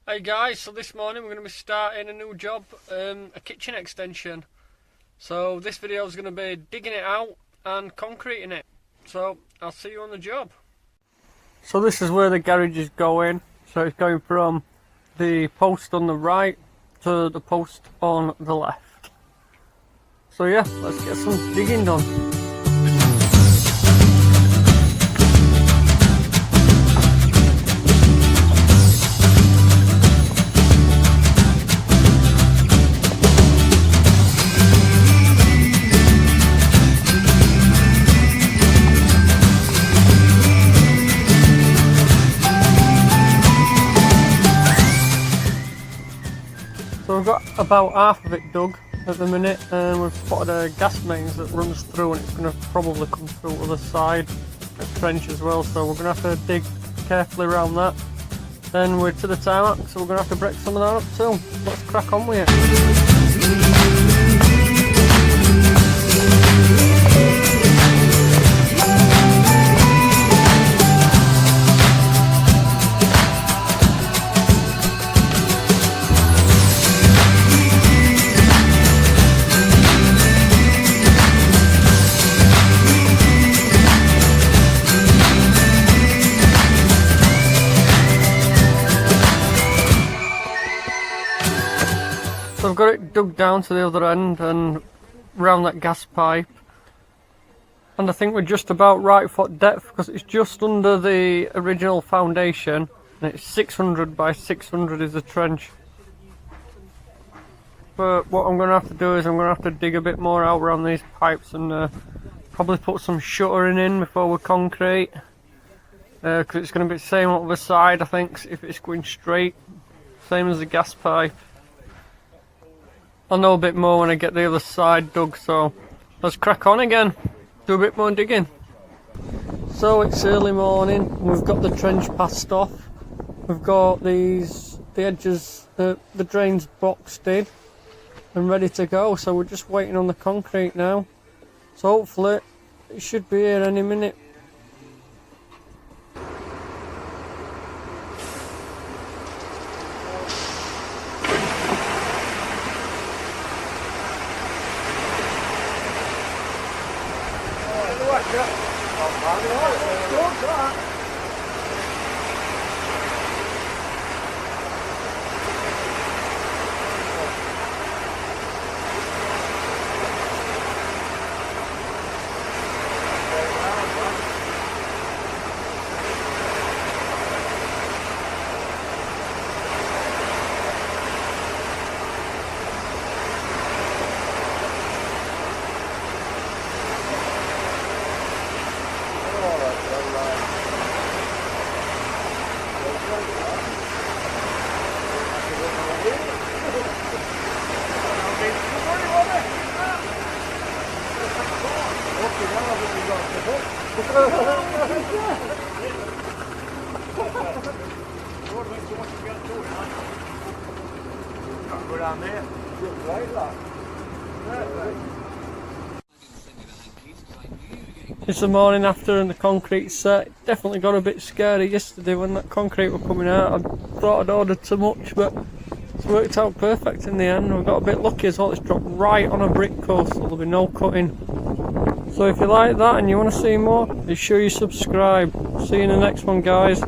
Hey guys, so this morning we're going to be starting a new job, a kitchen extension. So this video is going to be digging it out and concreting it. So I'll see you on the job. So this is where the garage is going. So it's going from the post on the right to the post on the left. So yeah, let's get some digging done. So we've got about half of it dug at the minute, and we've spotted a gas mains that runs through, and it's going to probably come through to the side of the trench as well, so we're going to have to dig carefully around that. Then we're to the tarmac, so we're going to have to break some of that up too. Let's crack on with it. So I've got it dug down to the other end and round that gas pipe, and I think we're just about right foot depth because it's just under the original foundation, and it's 600 by 600 is the trench. But what I'm going to have to do is I'm going to have to dig a bit more out around these pipes and probably put some shuttering in before we concrete, because it's going to be the same on the side, I think, if it's going straight, same as the gas pipe. I'll know a bit more when I get the other side dug, so let's crack on again, do a bit more digging. So it's early morning, we've got the trench passed off, we've got the edges, the drains boxed in and ready to go, so we're just waiting on the concrete now. So hopefully it should be here any minute. It's the morning after and the concrete's set. Definitely got a bit scary yesterday when that concrete was coming out. I thought I'd ordered too much, but it's worked out perfect in the end. We got a bit lucky as well. It's dropped right on a brick course, so there'll be no cutting. So if you like that and you want to see more, be sure you subscribe. See you in the next one, guys.